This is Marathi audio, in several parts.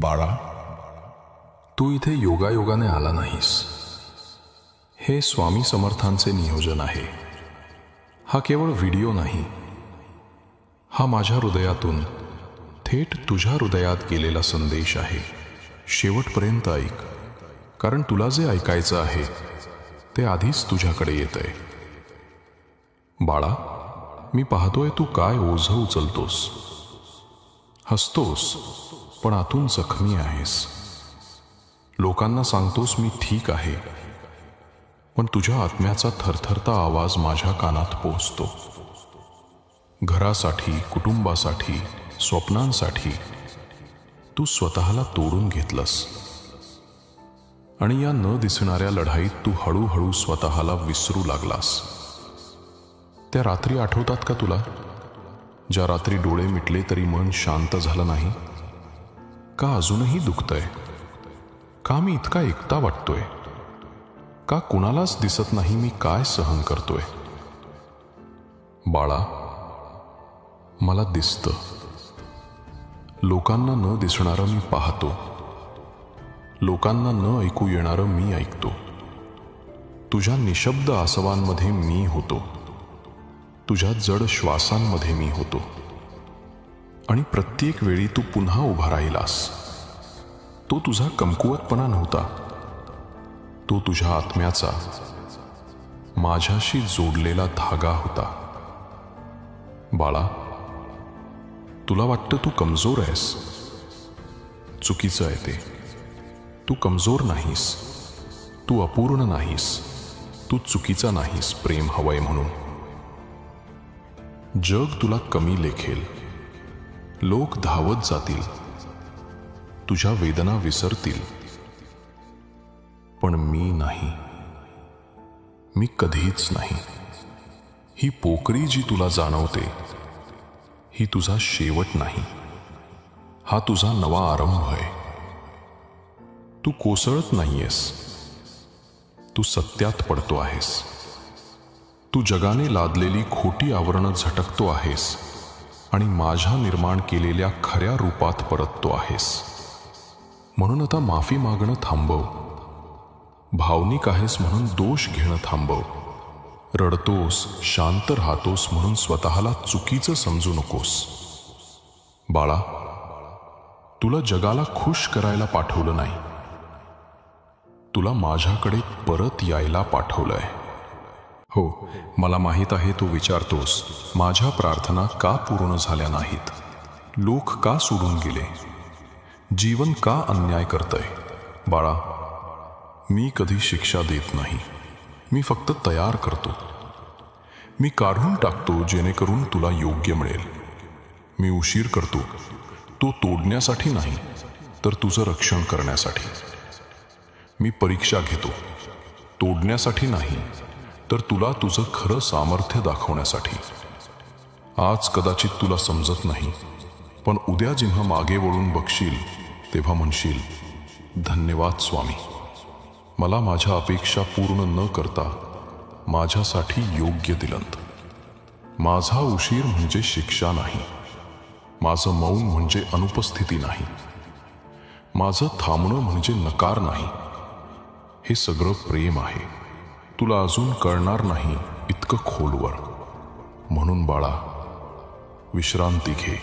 बाळा, तू इथे योगायोगाने आला नाहीस. हे स्वामी समर्थांचे नियोजन आहे. हा केवळ व्हिडिओ नाही, हा माझ्या हृदयातून थेट तुझ्या हृदयात गेलेला संदेश आहे. शेवटपर्यंत ऐक, कारण तुला जे ऐकायचं आहे ते आधीच तुझ्याकडे येतंय. बाळा, मी पाहतोय तू काय ओझं उचलतोस. हसतोस पण आतून जखमी आहेस. लोकांना सांगतोस मी ठीक आहे, पण तुझ्या आत्म्याचा थरथरता आवाज माझ्या कानात पोहोचतो. घरासाठी, कुटुंबासाठी, स्वप्नांसाठी तू स्वतःला तोडून घेतलंस. आणि या न दिसणाऱ्या लढाईत तू हळूहळू स्वतःला विसरू लागलास. त्या रात्री आठवतात का तुला, ज्या रात्री डोळे मिटले तरी मन शांत झालं नाही? का अजूनही दुखतंय? का मी इतका एकटा वाटतोय? का कुणालाच दिसत नाही मी काय सहन करतोय? बाळा, मला दिसतं. लोकांना न दिसणारं मी पाहतो. लोकांना न ऐकू येणारं मी ऐकतो. तुझ्या निशब्द आसवांमध्ये मी होतो. तुझ्या जड श्वासांमध्ये मी होतो. आणि प्रत्येक वेळी तू पुन्हा उभा राहिलास. तो तुझा कमकुवतपणा नव्हता, तो तुझ्या आत्म्याचा माझ्याशी जोडलेला धागा होता. बाळा, तुला वाटतं तू कमजोर आहेस. चुकीचं आहे ते. तू कमजोर नाहीस, तू अपूर्ण नाहीस, तू चुकीचा नाहीस प्रेम हवंय म्हणून. जग तुला कमी लेखेल, लोक धावत जातील, तुझ्या वेदना विसरतील, पण मी नाही. मी कधीच नाही. ही पोकरी जी तुला जाणवते, ही तुझा शेवट नाही. हा तुझा नवा आरंभ आहे. तू कोसळत नाहीयेस, तू सत्यात पडतो आहेस. तू जगाने लादलेली खोटी आवरणं झटकतो आहेस आणि माझ्या निर्माण केलेल्या खऱ्या रूपात परततो आहेस. म्हणून आता माफी मागणं थांबव. भावनिक आहेस म्हणून दोष घेणं थांबव. रडतोस, शांत राहतोस म्हणून स्वतःला चुकीचं समजू नकोस. बाळा, तुला जगाला खुश करायला पाठवलं नाही, तुला माझ्याकडे परत यायला पाठवलंय. हो, मला माहीत आहे तू विचारतोस, माझ्या प्रार्थना का पूर्ण झाल्या नाहीत? लोक का सोडून गेले? जीवन का अन्याय करतंय? बाळा, मी कधी शिक्षा देत नाही. मी फक्त तयार करतो. मी काढून टाकतो जेणेकरून तुला योग्य मिळेल. मी उशीर करतो, तो तोडण्यासाठी नाही, तर तुझं रक्षण करण्यासाठी. मी परीक्षा घेतो, तोडण्यासाठी नाही, तर तुला तुझं खरं सामर्थ्य दाखवण्यासाठी. आज कदाचित तुला समजत नाही, पण उद्या जेव्हा मागे वळून बघशील तेव्हा म्हणशील, धन्यवाद स्वामी. मला माझ्या अपेक्षा पूर्ण न करता माझ्यासाठी योग्य दिलंत. माझा उशीर म्हणजे शिक्षा नाही. माझं मौन म्हणजे अनुपस्थिती नाही. माझं थांबणं म्हणजे नकार नाही. हे सगळं प्रेम आहे. तुला अजून कळणार नाही इतकं खोलवर. म्हणून बाळा, विश्रांती घे.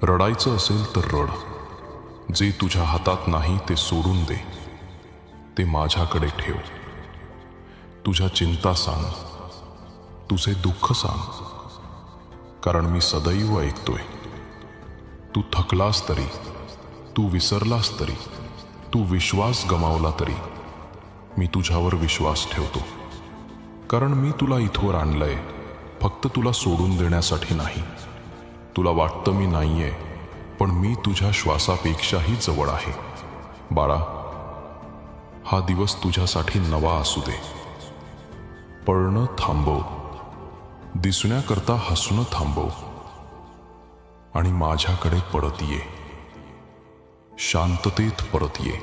रडायचं असेल तर रड. जे तुझ्या हातात नाही ते सोडून दे. ते माझ्याकडे ठेव. तुझ्या चिंता सांग, तुझे दुःख सांग, कारण मी सदैव ऐकतोय. तू थकलास तरी, तू विसरलास तरी, तू विश्वास गमावला तरी, मी तुझ्यावर विश्वास ठेवतो. कारण मी तुला इथवर आणलंय फक्त तुला सोडून देण्यासाठी नाही. तुला वाटतं मी नाहीये, पण मी तुझ्या श्वासापेक्षाही जवळ आहे. बाळा, हा दिवस तुझ्यासाठी नवा असू दे. पळणं थांबव, दिसण्याकरता हसणं थांबव आणि माझ्याकडे परत ये. शांततेत परत ये.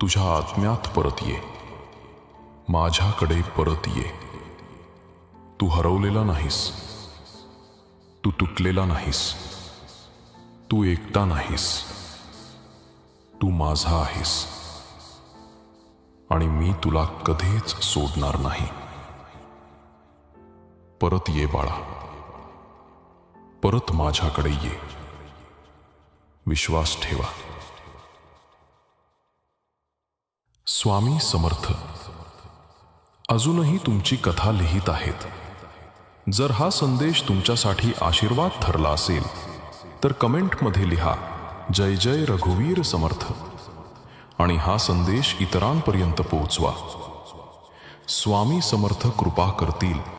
तुझ्या आत्म्यात परत ये. माझ्याकडे परत ये. तू हरवलेला नाहीस, तू तुटलेला नाहीस, तू एकटा नाहीस, तू माझा आहेस आणि मी तुला कधीच सोडणार नाही. परत ये बाळा, परत माझ्याकडे ये. विश्वास ठेवा. स्वामी समर्थ अजूनही तुमची कथा लिहित आहेत. जर हा संदेश तुमच्यासाठी आशीर्वाद ठरला असेल तर कमेंटमध्ये लिहा जय जय रघुवीर समर्थ आणि हा संदेश इतरांपर्यंत पोहोचवा. स्वामी समर्थ कृपा करतील